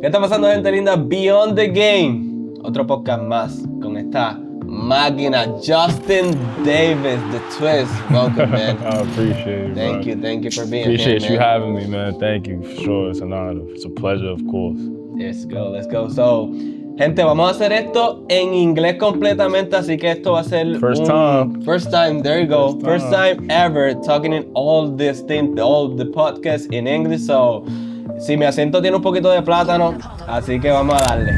¿Qué está pasando, gente linda? Beyond the Game, otro podcast más con esta máquina, Justin Davis, the twist. Welcome, man. I appreciate it, Thank you for being here, Appreciate man. you having me, man. Thank you, for sure. It's an honor. It's a pleasure, of course. Let's go. So, gente, vamos a hacer esto en inglés completamente, así que esto va a ser First time. First time, there you go. First time ever talking in all this thing, all the podcast in English. So, si mi acento tiene un poquito de plátano, así que vamos a darle.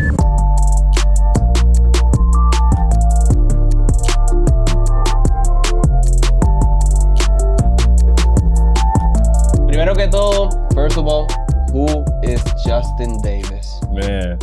Primero que todo, first of all, who is Justin Davis? Man,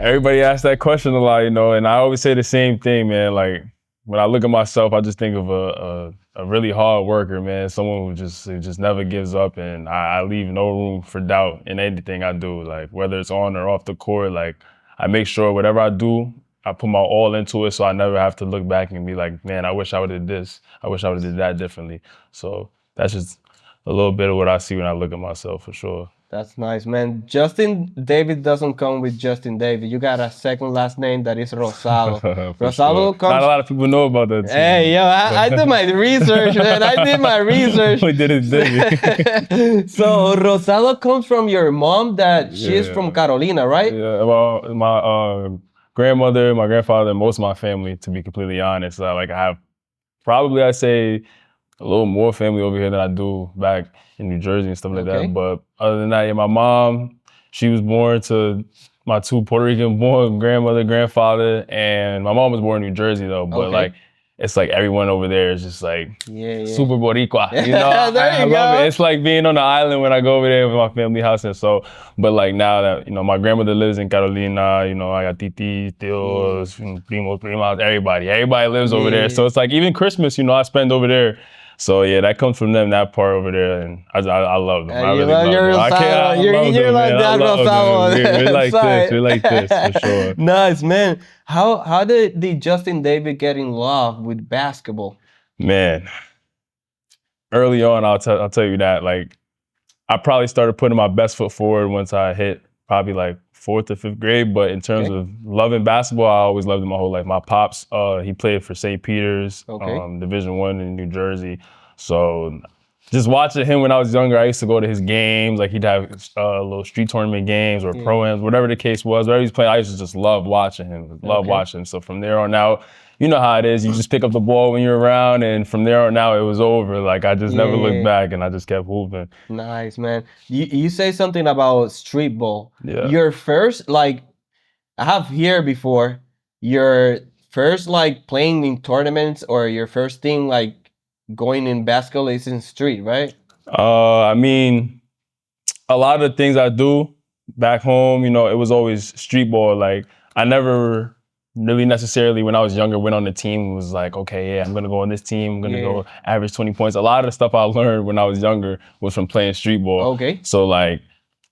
everybody asks that question a lot, you know, and I always say the same thing, man. Like, when I look at myself, I just think of a really hard worker, man. Someone who just never gives up, and I leave no room for doubt in anything I do. Like, whether it's on or off the court, like, I make sure whatever I do, I put my all into it, so I never have to look back and be like, man, I wish I would have did this. I wish I would have did that differently. So that's just a little bit of what I see when I look at myself, for sure. That's nice, man. Justin Davis doesn't come with Justin Davis. You got a second last name that is Rosado. Rosado sure. comes... Not a lot of people know about that too. Hey, yo, I did my research, man. I did my research. We did it. So Rosado comes from your mom that she's from Carolina, right? Yeah, well, my grandmother, my grandfather, and most of my family, to be completely honest. I have probably, I'd say, a little more family over here than I do back in New Jersey and stuff like that. But other than that, yeah, my mom, she was born to my two Puerto Rican born grandmother, grandfather, and my mom was born in New Jersey though. But like, it's like everyone over there is just like super Boricua. You know, I love it. It's like being on the island when I go over there with my family house. And so, but like now that, you know, my grandmother lives in Carolina, you know, I got titis, tios, primos, primas, everybody lives over there. So it's like even Christmas, you know, I spend over there. So yeah, that comes from them, that part over there, and I love them. I really love them. You're like that Rosado. We like this, for sure. Nice, man. How did Justin Davis get in love with basketball? Man, early on, I'll tell you that. Like, I probably started putting my best foot forward once I hit probably like 4th or 5th grade. But in terms of loving basketball, I always loved it my whole life. My pops, he played for St. Peter's, Division I in New Jersey. So just watching him when I was younger, I used to go to his games. Like, he'd have little street tournament games or pro-ams, whatever the case was. Whatever he's playing, I used to just love watching him, watching him. So from there on out, you know how it is. You just pick up the ball when you're around, and from there on out, it was over. Like, I just never looked back, and I just kept moving. Nice, man. You say something about street ball. Yeah. Your first, like, I have here before, your first, like, playing in tournaments or your first thing, like, going in basketball is in street, right? I mean, a lot of the things I do back home, you know, it was always street ball. Like, I never really necessarily, when I was younger, went on the team, was like, okay, yeah, I'm gonna go on this team, I'm gonna go average 20 points. A lot of the stuff I learned when I was younger was from playing street ball. So like,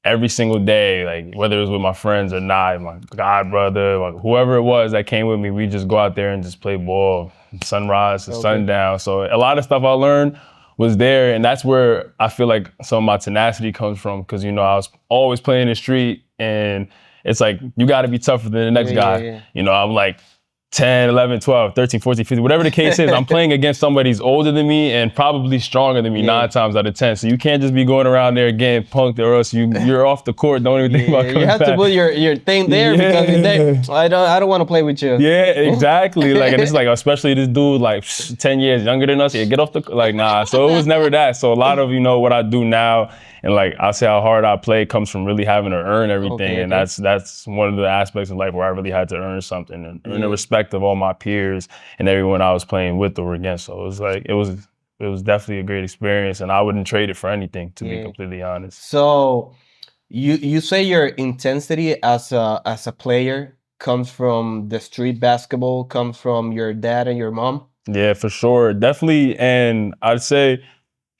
every single day, like whether it was with my friends or not, my god brother, like whoever it was that came with me, we just go out there and just play ball, sunrise to sundown. So a lot of stuff I learned was there, and that's where I feel like some of my tenacity comes from, because, you know, I was always playing the street, and it's like, you got to be tougher than the next guy. You know, I'm like 10, 11, 12, 13, 14, 15, whatever the case is, I'm playing against somebody who's older than me and probably stronger than me 9 times out of 10. So you can't just be going around there getting punked, or else you're off the court. Don't even think about coming back. You have to put your thing there because I don't want to play with you. Yeah, exactly. Like, and it's like, especially this dude like 10 years younger than us. Yeah, get off the, like, nah. So it was never that. So a lot of, you know, what I do now, and like I say how hard I play, comes from really having to earn everything. And that's one of the aspects of life where I really had to earn something and earn the respect of all my peers and everyone I was playing with or against. So it was like, it was definitely a great experience, and I wouldn't trade it for anything, to be completely honest. So you say your intensity as a player comes from the street basketball, comes from your dad and your mom? Yeah, for sure. Definitely. And I'd say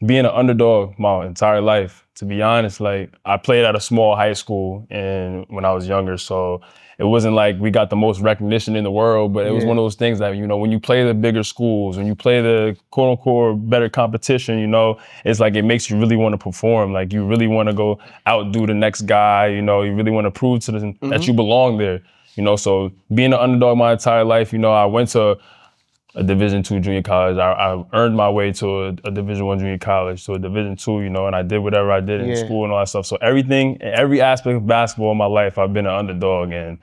being an underdog my entire life. To be honest, like I played at a small high school and when I was younger, so it wasn't like we got the most recognition in the world, but it was Yeah. one of those things that, you know, when you play the bigger schools, when you play the quote unquote better competition, you know, it's like it makes you really want to perform. Like you really want to go outdo the next guy, you know, you really want to prove to them that you belong there. You know, so being an underdog my entire life, you know, I went to a Division II junior college. I earned my way to a Division I junior college, to a Division II, you know, and I did whatever I did in Yeah. school and all that stuff. So everything, every aspect of basketball in my life, I've been an underdog, and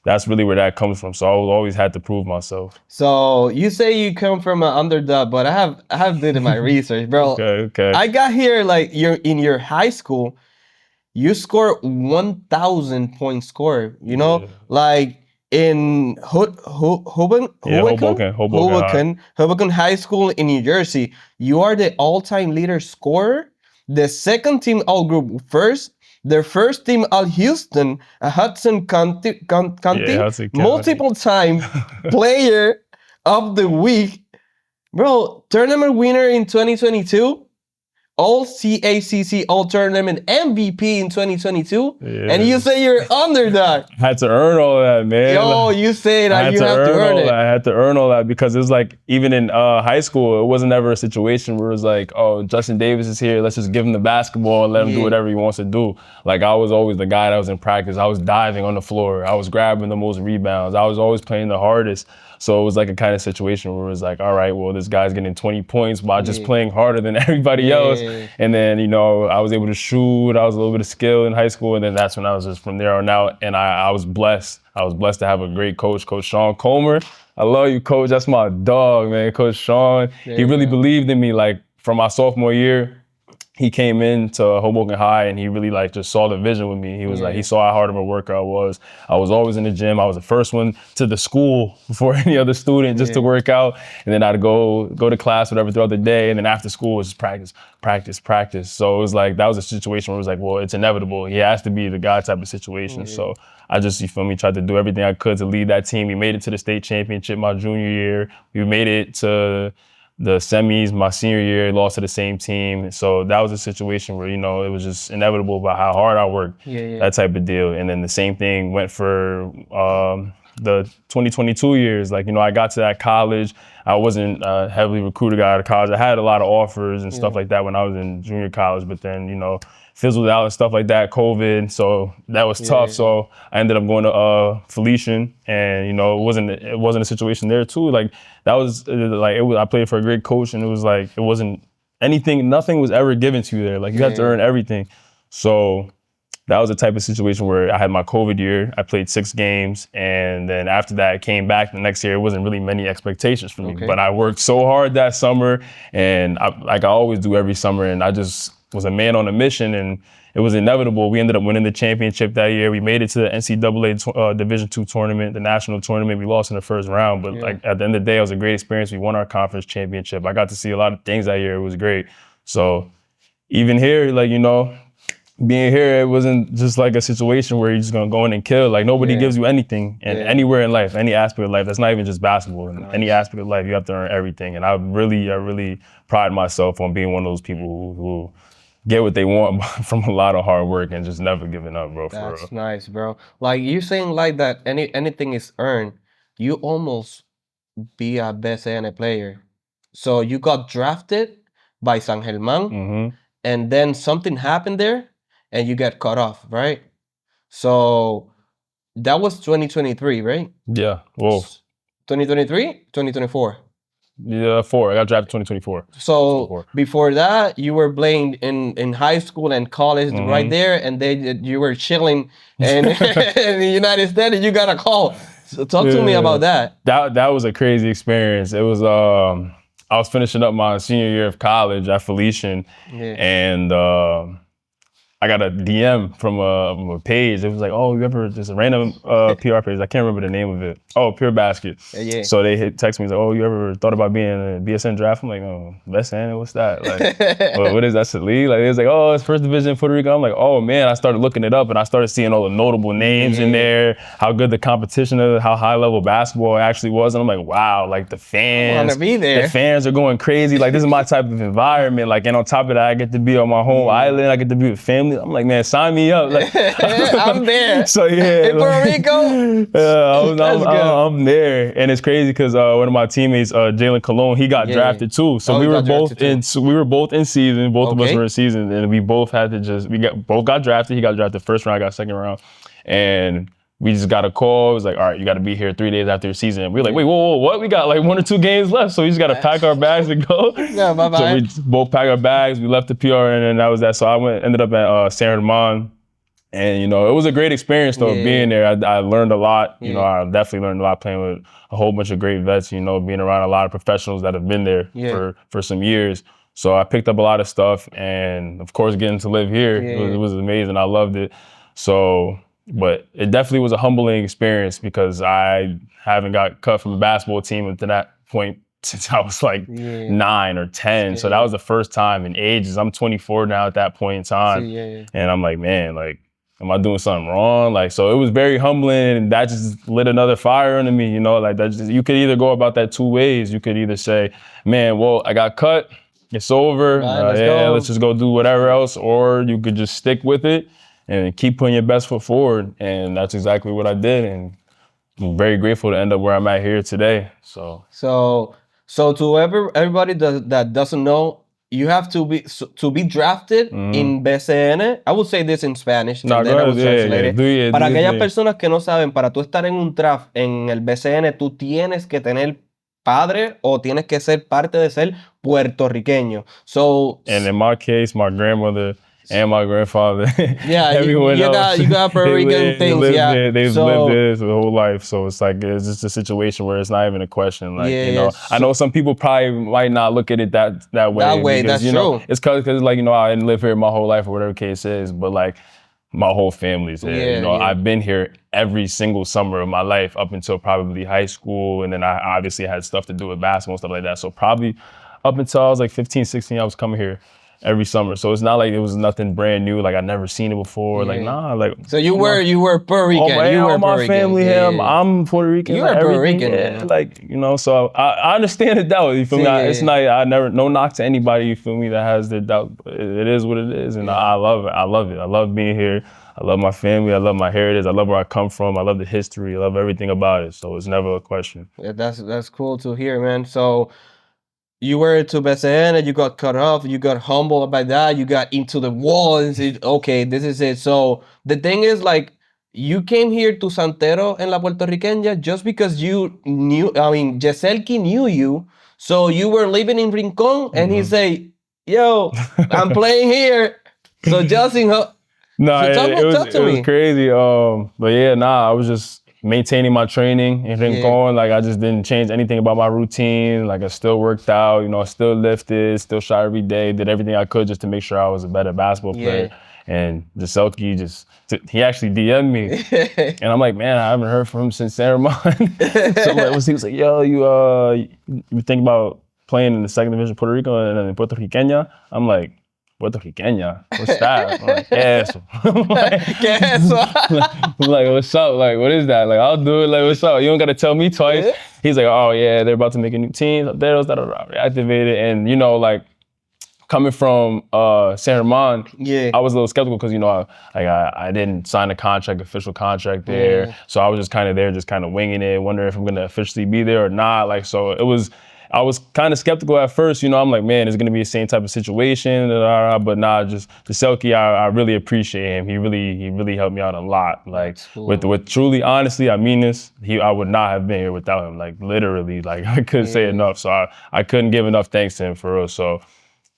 that's really where that comes from. So I always had to prove myself. So you say you come from an underdog, but I have did my research, bro. Okay. I got here like you're in your high school. You score 1,000 point score. You know, Yeah. like in Yeah, Hoboken High. Hoboken High School in New Jersey. You are the all-time leader scorer, the second team all group first, the first team all Houston, a Hudson County, Yeah, Hudson County. multiple time player of the week, bro. Tournament winner in 2022. All CACC All Tournament MVP in 2022, and you say you're underdog. I had to earn all that, man. Yo, you say I that had you have to earn all it. that. I had to earn all that because it was like, even in high school, it wasn't ever a situation where it was like, oh, Justin Davis is here, let's just give him the basketball and let him do whatever he wants to do. Like I was always the guy that was in practice. I was diving on the floor. I was grabbing the most rebounds. I was always playing the hardest. So it was like a kind of situation where it was like, all right, well, this guy's getting 20 points by just playing harder than everybody else. And then, you know, I was able to shoot. I was a little bit of skill in high school. And then that's when I was just from there on out. And I was blessed. I was blessed to have a great coach, Coach Sean Comer. I love you, Coach. That's my dog, man. Coach Sean. He really believed in me. Like from my sophomore year, he came into Hoboken High and he really like just saw the vision with me. He was like, he saw how hard of a worker I was. I was always in the gym. I was the first one to the school before any other student just to work out. And then I'd go to class, whatever, throughout the day. And then after school was just practice. So it was like, that was a situation where it was like, well, it's inevitable. He has to be the guy type of situation. So I just, you feel me, tried to do everything I could to lead that team. We made it to the state championship my junior year. We made it to the semis my senior year, lost to the same team. So that was a situation where, you know, it was just inevitable about how hard I worked, that type of deal. And then the same thing went for the 2022 years. Like, you know, I got to that college. I wasn't heavily recruited out of college. I had a lot of offers and stuff like that when I was in junior college, but then, you know, fizzled out and stuff like that, COVID. So that was tough. So I ended up going to Felician, and, you know, it wasn't a situation there too. Like that was like, I played for a great coach, and it was like, it wasn't anything, nothing was ever given to you there. Like you had to earn everything. So that was the type of situation where I had my COVID year. I played 6 games, and then after that, I came back the next year. It wasn't really many expectations for me, but I worked so hard that summer, and like I always do every summer, and I just was a man on a mission, and it was inevitable. We ended up winning the championship that year. We made it to the NCAA Division II tournament, the national tournament. We lost in the first round, but like at the end of the day, it was a great experience. We won our conference championship. I got to see a lot of things that year. It was great. So even here, like, you know, being here, it wasn't just like a situation where you're just gonna go in and kill. Like nobody gives you anything, and anywhere in life, any aspect of life. That's not even just basketball. In any aspect of life, you have to earn everything. And I really pride myself on being one of those people who get what they want from a lot of hard work and just never giving up, bro. That's nice, bro. Like you saying like that, anything is earned. You almost be a BCN player. So you got drafted by San Germán, and then something happened there, and you get cut off, right? So that was 2023, right? Yeah. Whoa. 2023, 2024. Yeah, 4. I got drafted 2024. So before that, you were playing in high school and college right there, and you were chilling in the United States, and you got a call. So talk to me about that. That was a crazy experience. It was I was finishing up my senior year of college at Felician, and I got a DM from a page. It was like, oh, you ever, just a random PR page. I can't remember the name of it. Oh, Pure Basket. Yeah. So they text me, like, oh, you ever thought about being a BSN draft? I'm like, oh, BSN, what's that? Like, what is that, that's the league? Like, it was like, oh, it's first division in Puerto Rico. I'm like, oh man, I started looking it up and I started seeing all the notable names in there, how good the competition is, how high level basketball actually was. And I'm like, wow, like the fans, the fans are going crazy. Like, this is my type of environment. Like, and on top of that, I get to be on my home island. I get to be with family. I'm like, man, sign me up. Like, I'm there. So yeah, in Puerto Rico. I'm there, and it's crazy because one of my teammates, Jalen Colon, he got drafted too. So we were both in. So we were both in season. Both of us were in season, and we both had to both got drafted. He got drafted first round. I got second round, and we just got a call. It was like, all right, you got to be here 3 days after your season. And we were like, wait, whoa, what? We got like 1 or 2 games left, so we just got to pack our bags and go. Yeah, bye-bye. So we both packed our bags. We left the PR, and then that was that. So I ended up at San Herman. And, you know, it was a great experience, though, being there. I learned a lot. You know, I definitely learned a lot playing with a whole bunch of great vets, you know, being around a lot of professionals that have been there for some years. So I picked up a lot of stuff. And, of course, getting to live here, it was amazing. I loved it. So, but it definitely was a humbling experience because I haven't got cut from a basketball team to that point since I was like 9 or 10. So that was the first time in ages. I'm 24 now at that point in time. And I'm like, man, like, am I doing something wrong? Like, so it was very humbling, and that just lit another fire under me, you know, like that just, you could either go about that 2 ways. You could either say, man, well, I got cut, it's over, let's just go do whatever else, or you could just stick with it and keep putting your best foot forward. And that's exactly what I did. And I'm very grateful to end up where I'm at here today. So to everybody that doesn't know, you have to be drafted in BCN. I would say this in Spanish, and then I would translate it. Para aquellas personas que no saben, para tú estar en un draft en el BCN, tú tienes que tener padre o tienes que ser parte de ser puertorriqueño. So, and in my case, my grandmother and my grandfather, everyone else, you got Puerto Rican things, they've lived this their whole life. So it's like, it's just a situation where it's not even a question. Like, you know, I know some people probably might not look at it that way. That way, because, that's you know, true. it's because like, you know, I didn't live here my whole life or whatever the case is, but like, my whole family's here. You know, I've been here every single summer of my life up until probably high school. And then I obviously had stuff to do with basketball and stuff like that. So probably up until I was like 15, 16, I was coming here every summer. So it's not like it was nothing brand new, like I'd never seen it before. Like, nah, like. So you were Puerto Rican. All my family here, I'm Puerto Rican. You're like, Puerto Rican. Like, you know, so I understand the doubt, you feel me? It's not, no knock to anybody, you feel me, that has their doubt. It is what it is, and I love it. I love it. I love being here. I love my family. I love my heritage. I love where I come from. I love the history. I love everything about it. So it's never a question. Yeah, that's cool to hear, man. So you were to BCN, you got cut off, you got humbled by that, you got into the wall and said, okay, this is it. So the thing is, like, you came here to Santero en la Puertorriqueña just because you knew, I mean, Jeselki knew you. So you were living in Rincon and he say, yo, I'm playing here. So Justin, no, so it was crazy. But yeah, I was just maintaining my training in Rincon. Like, I just didn't change anything about my routine. Like, I still worked out, you know, I still lifted, still shot every day, did everything I could just to make sure I was a better basketball player. And Jaselki he actually DM'd me. And I'm like, man, I haven't heard from him since San Herman. So like, he was like, yo, you think about playing in the second division of Puerto Rico and in Puerto Riqueña? I'm like, Puerto Riqueña? What's that? I'm like, eso. I'm like, what's up? Like, what is that? Like, I'll do it. Like, what's up? You don't got to tell me twice. He's like, oh yeah, they're about to make a new team. Santeros, reactivated. And, you know, like, coming from San Herman, I was a little skeptical because, you know, I didn't sign a contract, official contract there. So I was just kind of there, just kind of winging it, wondering if I'm going to officially be there or not. Like, so I was kind of skeptical at first, you know. I'm like, man, it's gonna be the same type of situation, but nah, just the Selkie, I really appreciate him. He really helped me out a lot. Like, with truly, honestly, I mean this, I would not have been here without him. Like, literally, like, I couldn't say enough. So I couldn't give enough thanks to him for real. So,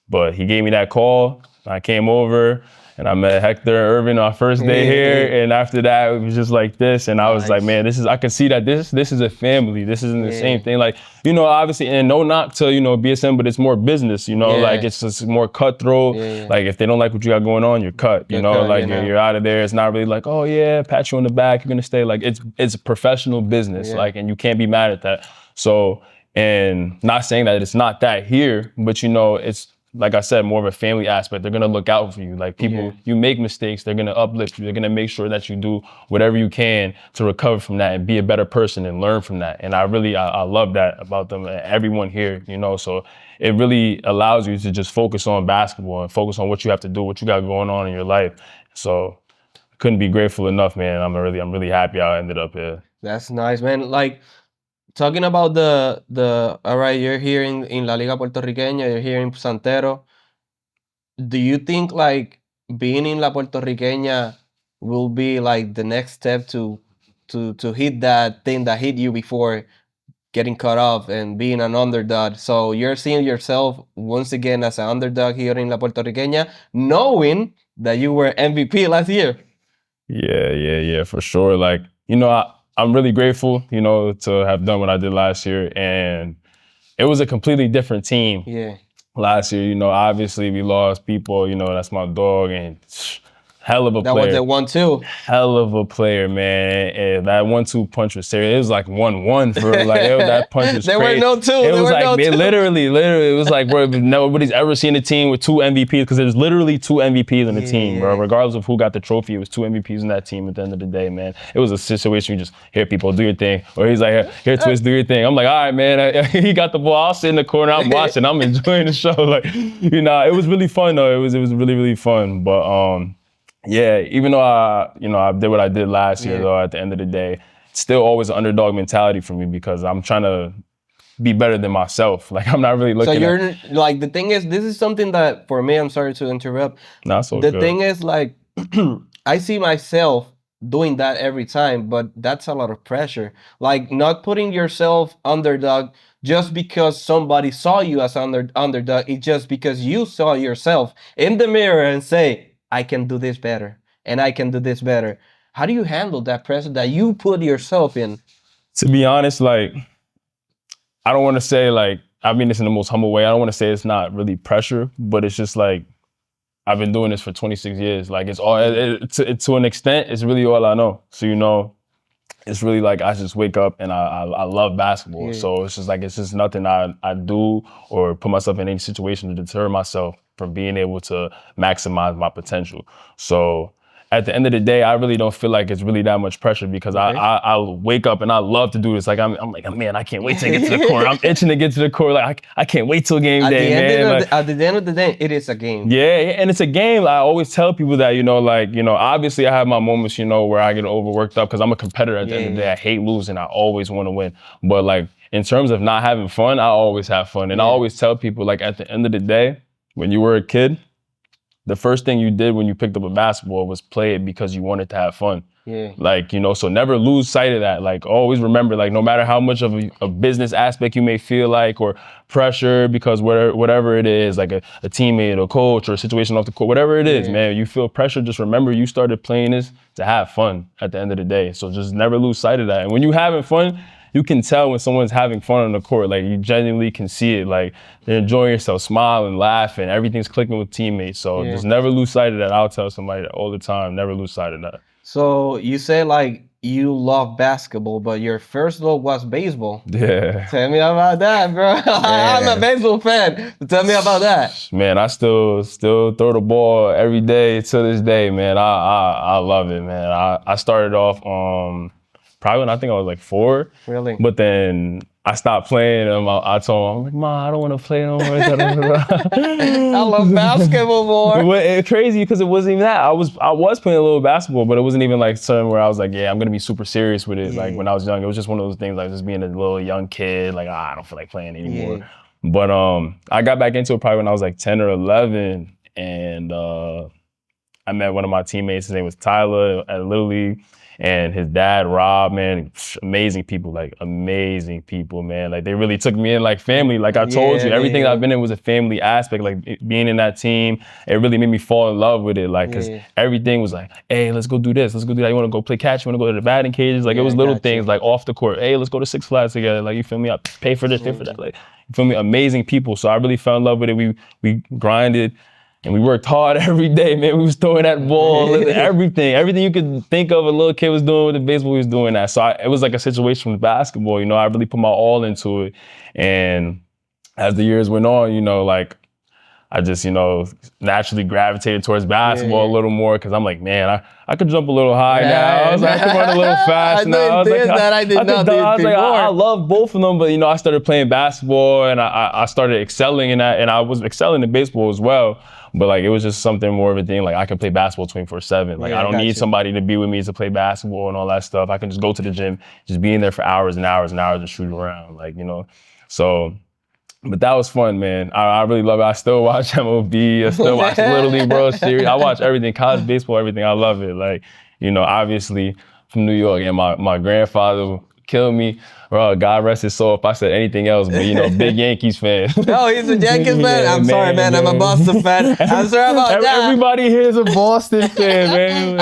but he gave me that call. I came over. And I met Hector and Irvin on our first day here, and after that, it was just like this. And I was like, man, I can see that this is a family. This isn't the same thing. Like, you know, obviously, and no knock to, you know, BSM, but it's more business, you know, like it's just more cutthroat. Like if they don't like what you got going on, you're cut, you know, like you're out of there. It's not really like, oh yeah, pat you on the back, you're gonna stay. Like it's professional business, like, and you can't be mad at that. So, and not saying that it's not that here, but you know, it's, like I said, more of a family aspect. They're gonna look out for you. Like people, you make mistakes, they're gonna uplift you. They're gonna make sure that you do whatever you can to recover from that and be a better person and learn from that. And I love that about them, everyone here, you know, so it really allows you to just focus on basketball and focus on what you have to do, what you got going on in your life. So I couldn't be grateful enough, man. I'm really happy I ended up here. That's nice, man. Like, talking about all right, you're here in La Liga Puertorriqueña, you're here in Santero. Do you think like being in La Puertorriqueña will be like the next step to hit that thing that hit you before getting cut off and being an underdog? So you're seeing yourself once again as an underdog here in La Puertorriqueña, knowing that you were MVP last year. Yeah, for sure. Like, you know, I'm really grateful, you know, to have done what I did last year. And it was a completely different team. Yeah. Last year, you know, obviously we lost people, you know, that's my dog, and hell of a player. That was the 1-2. Hell of a player, man. And that 1-2 punch was serious. It was like 1-1 for like that punch was there crazy. There were no two. It was like no literally, it was like, bro, nobody's ever seen a team with 2 MVPs, because there's literally 2 MVPs in the team, bro. Regardless of who got the trophy, it was 2 MVPs in that team at the end of the day, man. It was a situation you just hear people do your thing, or he's like, here, Twist, do your thing. I'm like, all right, man. He got the ball. I'll sit in the corner. I'm watching. I'm enjoying the show. Like, you know, it was really fun though. It was really fun. But yeah, even though I did what I did last year, though, at the end of the day, it's still always an underdog mentality for me, because I'm trying to be better than myself. Like, I'm not really looking So you're like, the thing is, this is something that for me, I'm sorry to interrupt. Not so the good. thing is, like, I see myself doing that every time, but that's a lot of pressure. Like, not putting yourself underdog just because somebody saw you as underdog. It's just because you saw yourself in the mirror and say, I can do this better, and I can do this better. How do you handle that pressure that you put yourself in? To be honest, like, I don't want to say, like, I mean this in the most humble way. I don't want to say it's not really pressure, but it's just like, I've been doing this for 26 years. Like, it's all, to an extent, it's really all I know. So, you know, it's really like, I just wake up and I love basketball. Yeah. So it's just like, it's just nothing I do or put myself in any situation to deter myself from being able to maximize my potential. So at the end of the day, I really don't feel like it's really that much pressure, because I wake up and I love to do this. Like, I'm like, man, I can't wait to get to the court. I'm itching to get to the court. Like, I can't wait till game day, man. At the end of the day, it is a game. Yeah, and it's a game. I always tell people that, you know, like, you know, obviously I have my moments, you know, where I get overworked up, because I'm a competitor at the end of the day. I hate losing. I always want to win. But like, in terms of not having fun, I always have fun. And I always tell people, like, at the end of the day, when you were a kid, the first thing you did when you picked up a basketball was play it because you wanted to have fun. Yeah. Like, you know, so never lose sight of that. Like, always remember, like, no matter how much of a business aspect you may feel like, or pressure because whatever it is, like a teammate or coach or a situation off the court, whatever it is, man, you feel pressure, just remember you started playing this to have fun at the end of the day. So just never lose sight of that. And when you're having fun, you can tell when someone's having fun on the court. Like, you genuinely can see it. Like, they're enjoying yourself, smiling, laughing, everything's clicking with teammates. So just never lose sight of that. I'll tell somebody that all the time, never lose sight of that. So you say, like, you love basketball, but your first love was baseball. Yeah. Tell me about that, bro. I'm a baseball fan. Tell me about that. Man, I still throw the ball every day to this day, man. I love it, man. I started off probably when I think I was like 4. Really? But then I stopped playing, and I told him, I'm like, Ma, I don't want to play no more. I love basketball more. But it's crazy because it wasn't even that. I was playing a little basketball, but it wasn't even like something where I was like, yeah, I'm gonna be super serious with it. Like, when I was young, it was just one of those things, like just being a little young kid, like, I don't feel like playing anymore. But I got back into it probably when I was like 10 or 11, and I met one of my teammates. His name was Tyler at Little League. And his dad, Rob, man, amazing people, man. Like they really took me in like family. Like I told you, everything I've been in was a family aspect. Like being in that team, it really made me fall in love with it. Like, cause everything was like, hey, let's go do this. Let's go do that. You wanna go play catch? You wanna go to the batting cages? Like it was little things like off the court. Hey, let's go to Six Flags together. Like, you feel me? I pay for this, pay for that. Like, you feel me? Amazing people. So I really fell in love with it. We grinded. And we worked hard every day, man. We was throwing that ball, everything you could think of a little kid was doing with the baseball, we was doing that. So it was like a situation with basketball, you know, I really put my all into it. And as the years went on, you know, like I just, you know, naturally gravitated towards basketball a little more because I'm like, man, I could jump a little high now. I was like, I could run a little fast now. I love both of them, but you know, I started playing basketball and I started excelling in that, and I was excelling in baseball as well. But like, it was just something more of a thing. Like I can play basketball 24/7. Like I don't need somebody to be with me to play basketball and all that stuff. I can just go to the gym, just be in there for hours and hours and hours and shoot around, like, you know. So, but that was fun, man. I really love it. I still watch MLB. I still watch Little League World Series. I watch everything, college baseball, everything. I love it. Like, you know, obviously from New York, and my grandfather killed me. Bro, God rest his soul if I said anything else, but you know, big Yankees fan. Oh, he's a Yankees fan? I'm sorry, man. I'm a Boston fan. I'm sorry about that. Everybody here is a Boston fan, man.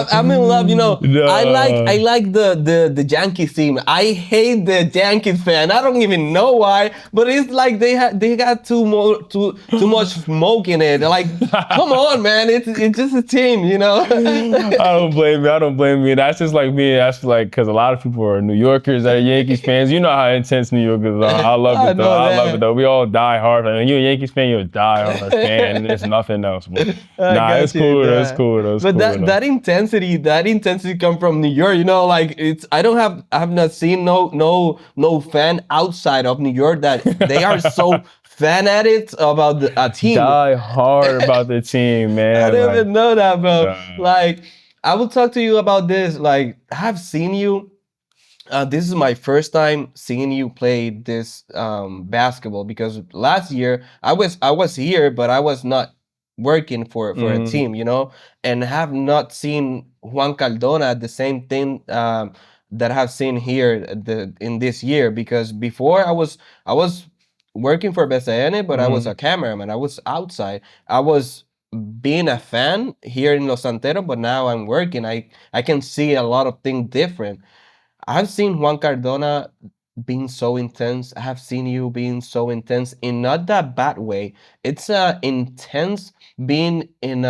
I'm in love, you know. No. I like the Yankees team. I hate the Yankees fan. I don't even know why, but it's like they got too much smoke in it. Like, come on, man. It's just a team, you know. I don't blame you. That's just like me. That's like, because a lot of people are New Yorkers that are Yankees fans. You know how intense New Yorkers are. I love it though. I love it though. We all die hard. When you're a Yankees fan, you're a die hard fan. It's nothing else. But it's cool. It's cool. But that intensity come from New York. You know, like I have not seen no fan outside of New York that they are so fanatic about a team. Die hard about the team, man. I didn't even know that, bro. Like, I will talk to you about this. Like, I have seen you. This is my first time seeing you play this basketball, because last year I was here, but I was not working for a team, you know, and have not seen Juan Cardona the same thing that I have seen here in this year, because before I was working for BCN, but I was a cameraman. I was outside. I was being a fan here in Los Santeros, but now I'm working. I can see a lot of things different. I've seen Juan Cardona being so intense. I have seen you being so intense in not that bad way. It's intense being in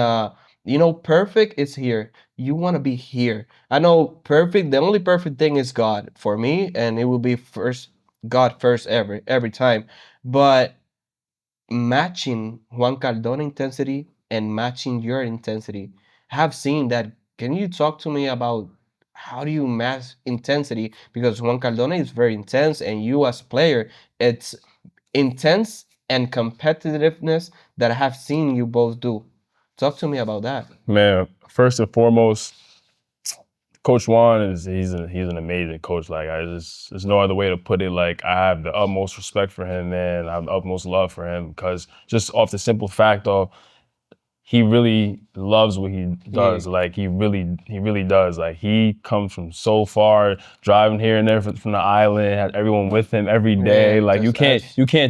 you know, perfect is here. You want to be here. I know perfect, the only perfect thing is God for me, and it will be God first every time. But matching Juan Cardona intensity and matching your intensity, I have seen that. Can you talk to me about how do you match intensity? Because Juan Cardona is very intense, and you as player, it's intense and competitiveness that I have seen you both do. Talk to me about that. Man, first and foremost, Coach Juan he's an amazing coach. Like, there's no other way to put it. Like, I have the utmost respect for him, man. I have the utmost love for him, because just off the simple fact of, he really loves what he does. Like, he really does. Like, he comes from so far, driving here and there from the island, has everyone with him every day. Like, you can't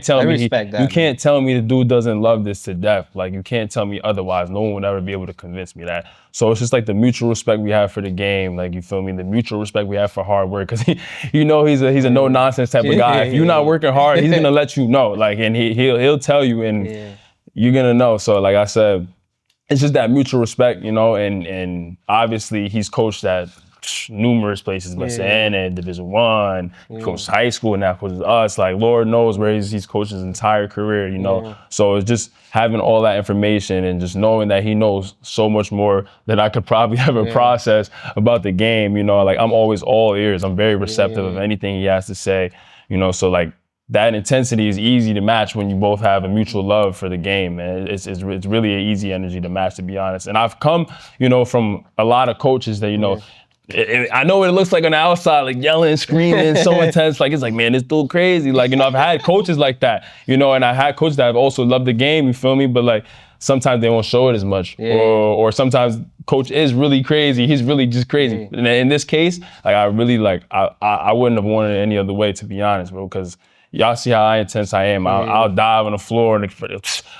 tell me you can't tell me the dude doesn't love this to death. Like, you can't tell me otherwise. No one would ever be able to convince me that. So it's just like the mutual respect we have for the game. Like, you feel me? The mutual respect we have for hard work, because you know he's a no nonsense type of guy. If you're not working hard, he's gonna let you know. Like, and he'll tell you, and you're gonna know. So like I said, it's just that mutual respect, you know, and obviously he's coached at numerous places, and Division I, coached high school, now coaches us. Like, Lord knows where he's coached his entire career, you know. So it's just having all that information and just knowing that he knows so much more than I could probably ever process about the game, you know. Like, I'm always all ears. I'm very receptive of anything he has to say, you know. So like, that intensity is easy to match when you both have a mutual love for the game, man. It's really an easy energy to match, to be honest. And I've come, you know, from a lot of coaches that, you know, I know what it looks like on the outside, like yelling, screaming, so intense. Like, it's like, man, it's still crazy. Like, you know, I've had coaches like that, you know, and I had coaches that have also loved the game, you feel me? But like, sometimes they won't show it as much. Or sometimes coach is really crazy. He's really just crazy. And in this case, like I really like, I wouldn't have wanted it any other way, to be honest, bro, because y'all see how intense I am. I'll dive on the floor. And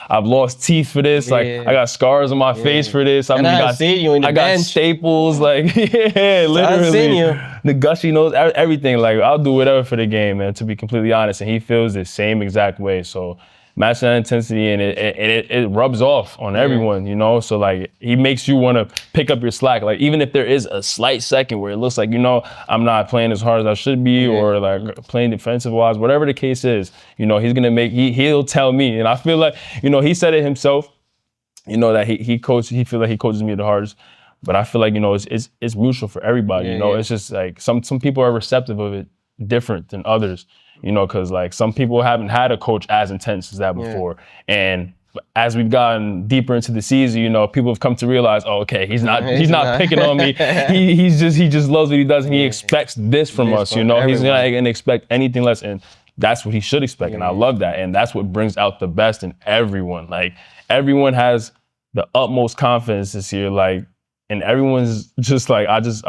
I've lost teeth for this. Like I got scars on my face for this. I've seen you in the bench. I got staples. Like literally. I've seen you. The gushy nose, everything. Like I'll do whatever for the game, man. To be completely honest, and he feels the same exact way. So matching that intensity, and it rubs off on everyone, you know? So like, he makes you wanna pick up your slack. Like even if there is a slight second where it looks like, you know, I'm not playing as hard as I should be, or like playing defensive wise, whatever the case is, you know, he's gonna he'll tell me. And I feel like, you know, he said it himself, you know, that he feel like he coaches me the hardest. But I feel like, you know, it's mutual for everybody, you know? It's just like, some people are receptive of it different than others. You know, because like some people haven't had a coach as intense as that before. And as we've gotten deeper into the season, you know, people have come to realize, oh, okay, he's not picking on me. He just loves what he does, and he expects this from us, you know? Everyone. He's not gonna expect anything less, and that's what he should expect. And I love that. And that's what brings out the best in everyone. Like everyone has the utmost confidence this year, like, and everyone's just like, I just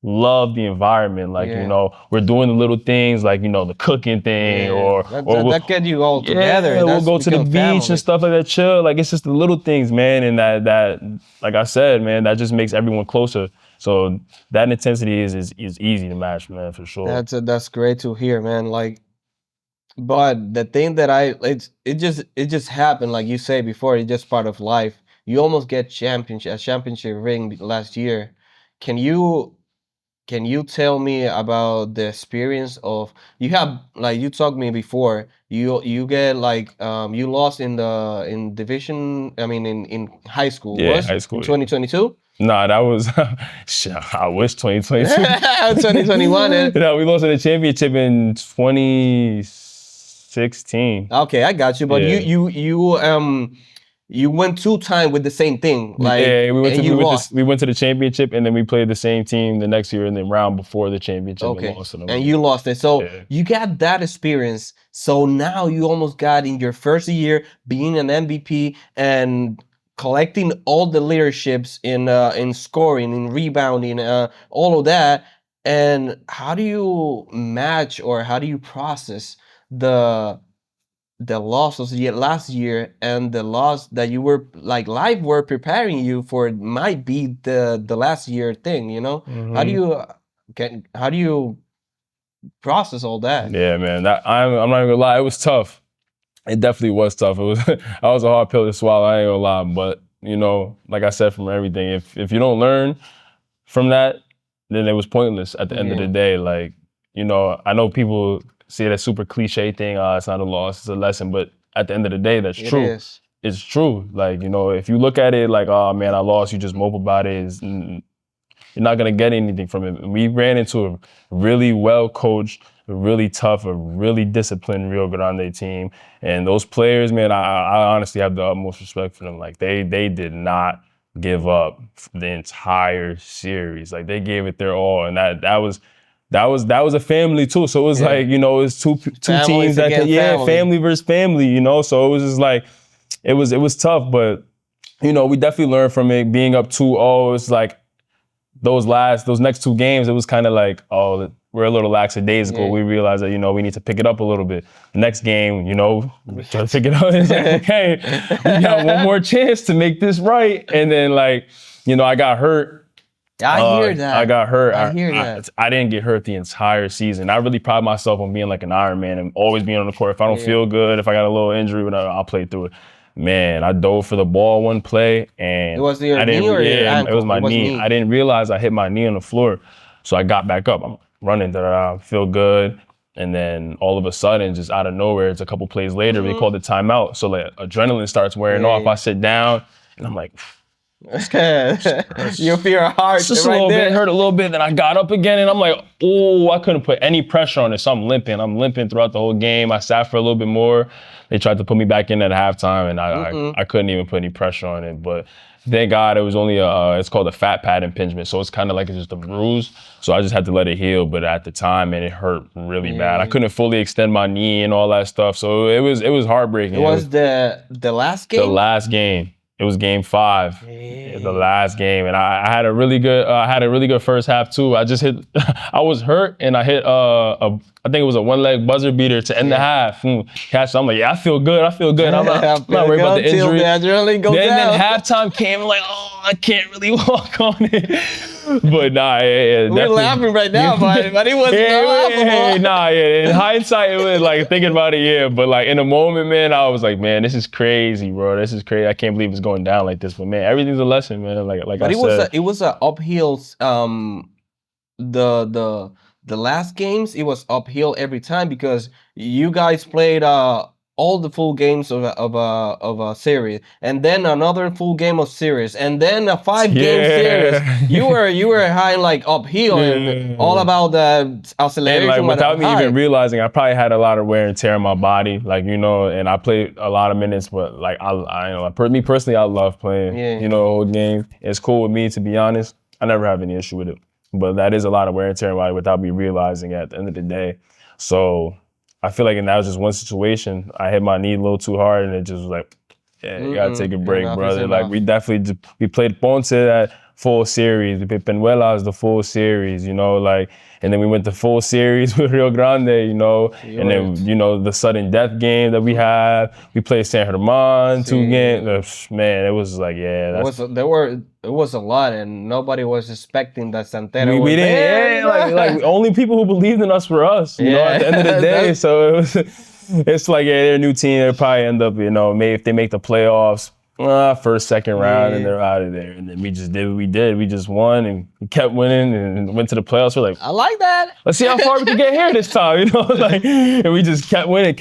love the environment. Like, you know, we're doing the little things, like, you know, the cooking thing, or that get you all together. Yeah, we'll go to the beach and stuff like that, chill. Like, it's just the little things, man. And that, like I said, man, that just makes everyone closer. So that intensity is easy to match, man, for sure. That's great to hear, man. Like, but the thing that it just happened, like you say before, it's just part of life. You almost get a championship ring last year. Can you tell me about the experience of, you have, like you talked to me before, you get like you lost in division, I mean in high school. High school. In 2022? Nah, that was I wish 2022. 2021. No, we lost in the championship in 2016. Okay, I got you. But you went 2 times with the same thing. Like, we went to the championship, and then we played the same team the next year in the round before the championship. Okay. And you lost it. So you got that experience. So now you almost got in your first year being an MVP and collecting all the leaderships in scoring, in rebounding, all of that. And how do you match, or how do you process the loss of the last year and the loss that you were, like, life were preparing you for, might be the last year thing, you know? How do you process all that? Yeah, man, I'm not even gonna lie, it was tough. It definitely was tough. It was that was a hard pill to swallow, I ain't gonna lie. But, you know, like I said, from everything, if you don't learn from that, then it was pointless at the end of the day. Like, you know, I know people see that super cliche thing, it's not a loss, it's a lesson. But at the end of the day, that's true. It's true. Like, you know, if you look at it like, oh man, I lost, you just mope about it, you're not gonna get anything from it. We ran into a really well-coached, a really tough, a really disciplined Rio Grande team. And those players, man, I honestly have the utmost respect for them. Like, they did not give up the entire series. Like, they gave it their all. And that was a family too. So it was like, you know, it was two teams that family versus family, you know. So it was just like, it was tough, but, you know, we definitely learned from it. Being up 2-0, it's like those next 2 games, it was kind of like, oh, we're a little lackadaisical. We realized that, you know, we need to pick it up a little bit. The next game, you know, try to pick it up. It's like, okay, we got one more chance to make this right. And then, like, you know, I got hurt. I hear that. I got hurt. I hear that. I didn't get hurt the entire season. I really pride myself on being like an Iron Man and always being on the court. If I don't feel good, if I got a little injury, whatever, I'll play through it. Man, I dove for the ball one play, and it was your knee or your ankle? It was my knee. I didn't realize I hit my knee on the floor, so I got back up. I'm running, feel good, and then all of a sudden, just out of nowhere, it's a couple plays later, they called the timeout. So like adrenaline starts wearing off. I sit down, and I'm like, you feel your heart just a little bit, hurt a little bit. Then I got up again, and I'm like, oh, I couldn't put any pressure on it, so I'm limping throughout the whole game. I sat for a little bit more. They tried to put me back in at halftime, and I couldn't even put any pressure on it. But Thank God it was only it's called a fat pad impingement. So it's kind of like it's just a bruise. So I just had to let it heal. But at the time, man, it hurt really bad. I couldn't fully extend my knee and all that stuff. So it was heartbreaking. It was the last game? The last game. It was game 5, the last game, and I had a really good first half too. I just hit, I was hurt, and I hit I think it was a 1-leg buzzer beater to end the half. Catch, I'm like, yeah, I feel good. I'm not worried about the injury. Then halftime came, like, oh, I can't really walk on it. But nah, we're laughing right now, but it was laughable. In hindsight, it was like thinking about it, but like in the moment, man, I was like, man, this is crazy, bro. This is crazy. I can't believe it's going down like this. But man, everything's a lesson, man. Like but I said, it was a uphill. The last games, it was uphill every time because you guys played all the full games of a series, and then another full game of series, and then a 5-game series. You were high like uphill and all about the acceleration. And like without me even realizing, I probably had a lot of wear and tear in my body, like, you know, and I played a lot of minutes, but like me personally, I love playing. You know, whole game. It's cool with me, to be honest. I never have any issue with it, but that is a lot of wear and tear in my body without me realizing at the end of the day. So I feel like, and that was just one situation. I hit my knee a little too hard, and it just was like, yeah, you gotta take a break, brother. Like we played Ponce that full series. We played Penuelas the full series, you know, like, and then we went to full series with Rio Grande, you know, and then, you know, the sudden death game that we had. We played San Germán 2 games. Man, it was like, yeah. It was a lot, and nobody was expecting that Santeros. We didn't, like only people who believed in us were us, you know, at the end of the day. So it's like, yeah, they're a new team. They'll probably end up, you know, maybe if they make the playoffs, first, second round, and they're out of there. And then we just did what we did. We just won and we kept winning and went to the playoffs. We're like, I like that. Let's see how far we can get here this time, you know? Like, and we just kept winning,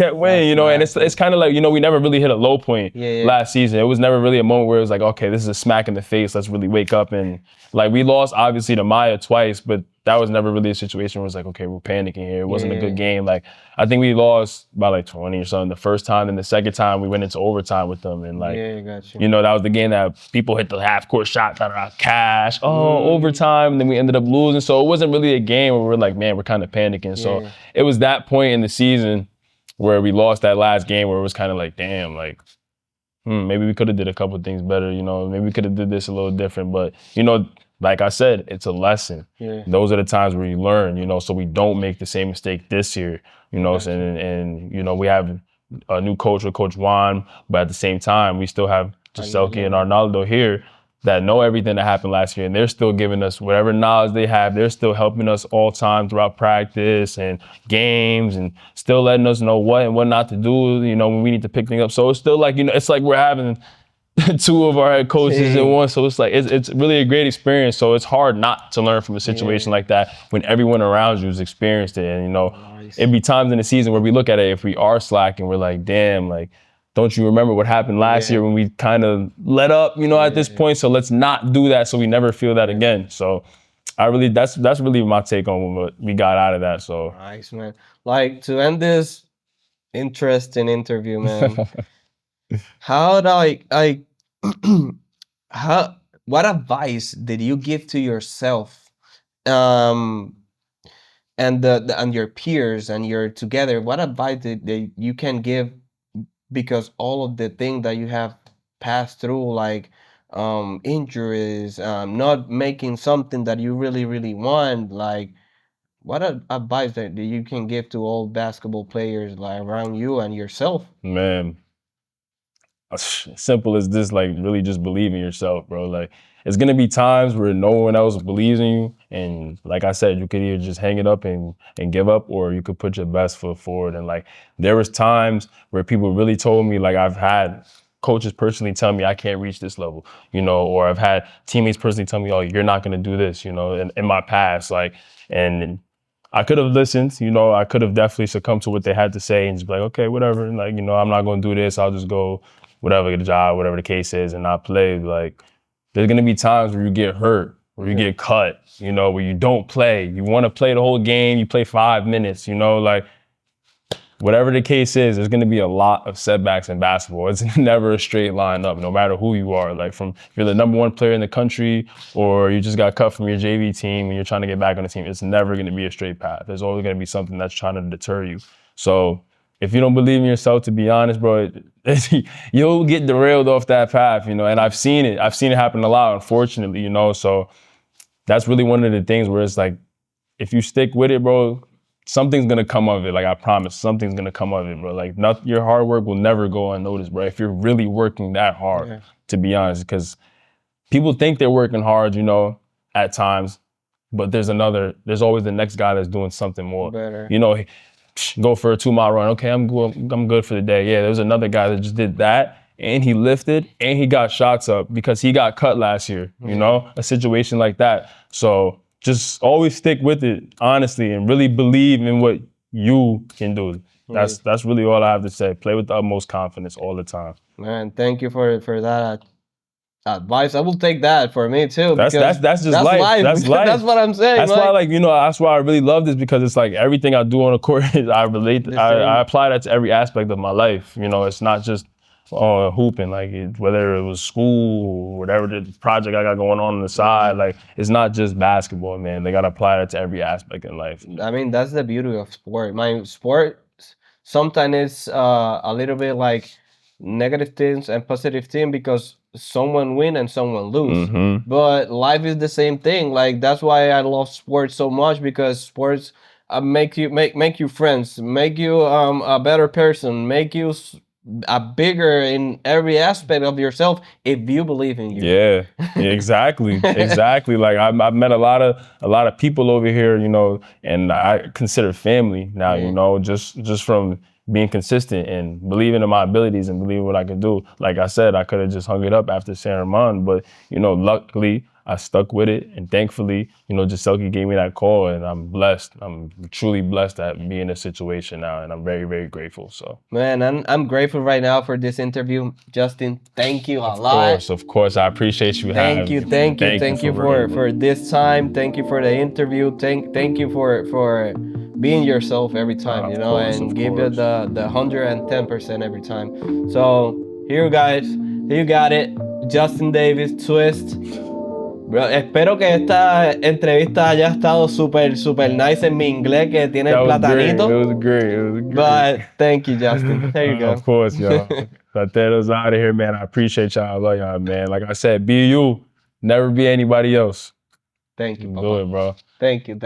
you know? And it's kind of like, you know, we never really hit a low point last season. It was never really a moment where it was like, okay, this is a smack in the face. Let's really wake up. And like, we lost obviously to Maya twice, but that was never really a situation where it was like, okay, we're panicking here. It wasn't a good game. Like, I think we lost by like 20 or something the first time. And the second time we went into overtime with them. And like, you know, that was the game that people hit the half court shot that are cash. Overtime. And then we ended up losing. So it wasn't really a game where we're like, man, we're kind of panicking. So it was that point in the season where we lost that last game where it was kind of like, damn, like, maybe we could have did a couple of things better. You know, maybe we could have did this a little different. But, you know, like I said, it's a lesson. Those are the times where you learn, you know, so we don't make the same mistake this year, you know, and you know, we have a new coach with Coach Juan, but at the same time, we still have Giselke and Arnaldo here that know everything that happened last year, and they're still giving us whatever knowledge they have. They're still helping us all time throughout practice and games and still letting us know what and what not to do, you know, when we need to pick things up. So it's still like, you know, it's like we're having 2 of our head coaches in one. So it's like, it's really a great experience. So it's hard not to learn from a situation like that when everyone around you has experienced it. And, you know, it'd be times in the season where we look at it, if we are slacking, we're like, damn, like, don't you remember what happened last year when we kind of let up, you know, at this point? So let's not do that so we never feel that again. So that's really my take on what we got out of that. So nice, man. Like, to end this interesting interview, man, what advice did you give to yourself and your peers and your together? What advice that you can give, because all of the things that you have passed through, like injuries, not making something that you really want, like, what advice that you can give to all basketball players like around you and yourself? Man, simple as this, like, really just believe in yourself, bro. Like, it's gonna be times where no one else believes in you, and like I said, you could either just hang it up and give up, or you could put your best foot forward. And like, there was times where people really told me, like, I've had coaches personally tell me I can't reach this level, you know, or I've had teammates personally tell me, oh, you're not gonna do this, you know, in my past, like, and I could have listened, you know, I could have definitely succumbed to what they had to say and just be like, okay, whatever, and like, you know, I'm not gonna do this, I'll just go whatever, get a job, whatever the case is, and not play. Like, there's gonna be times where you get hurt, where you get cut, you know, where you don't play. You wanna play the whole game, you play 5 minutes, you know, like, whatever the case is, there's going to be a lot of setbacks in basketball. It's never a straight line up, no matter who you are. Like from if you're the number one player in the country or you just got cut from your JV team and you're trying to get back on the team, it's never going to be a straight path. There's always going to be something that's trying to deter you. So if you don't believe in yourself, to be honest, bro, you'll get derailed off that path, you know, and I've seen it. I've seen it happen a lot, unfortunately, you know, so that's really one of the things where it's like, if you stick with it, bro, something's gonna come of it. Like I promise, something's gonna come of it, bro. Like your hard work will never go unnoticed, bro. If you're really working that hard, to be honest, because people think they're working hard, you know, at times, but there's always the next guy that's doing something more better. You know, go for a 2-mile run. Okay, I'm good for the day. Yeah, there's another guy that just did that and he lifted and he got shots up because he got cut last year, you know, a situation like that. So just always stick with it, honestly, and really believe in what you can do. That's really all I have to say. Play with the utmost confidence all the time. Man, thank you for that advice. I will take that for me too. That's just life. That's life. That's what I'm saying. That's why, like, you know, that's why I really love this, because it's like everything I do on the court is I apply that to every aspect of my life. You know, it's not just hooping, like whether it was school or whatever the project I got going on the side, like it's not just basketball, man. They gotta apply that to every aspect in life. I mean, that's the beauty of sport. My sport sometimes is a little bit like negative things and positive things because someone win and someone lose. But life is the same thing. Like that's why I love sports so much, because sports make you friends, make you a better person, make you bigger in every aspect of yourself if you believe in you. Yeah, exactly, exactly. Like I've met a lot of people over here, you know, and I consider family now, you know, just from being consistent and believing in my abilities and believing what I can do. Like I said, I could have just hung it up after San Ramon, but you know, luckily I stuck with it, and thankfully, you know, Giselke gave me that call, and I'm blessed. I'm truly blessed at being in this situation now, and I'm very, very grateful. So, man, I'm grateful right now for this interview, Justin. Thank you a lot. Of course, I appreciate you. Thank you for this time. Thank you for the interview. Thank you for being yourself every time, you know, and give it the 110% every time. So here, guys, you got it, Justin Davis, Twist. Bro, espero que esta entrevista haya estado super nice en mi inglés, que tiene el platanito. It was great. But thank you, Justin. There you go. Of course, y'all. Santeros out of here, man. I appreciate y'all. I love y'all, man. Like I said, be you. Never be anybody else. Thank you, Papa. Do it, bro. Thank you.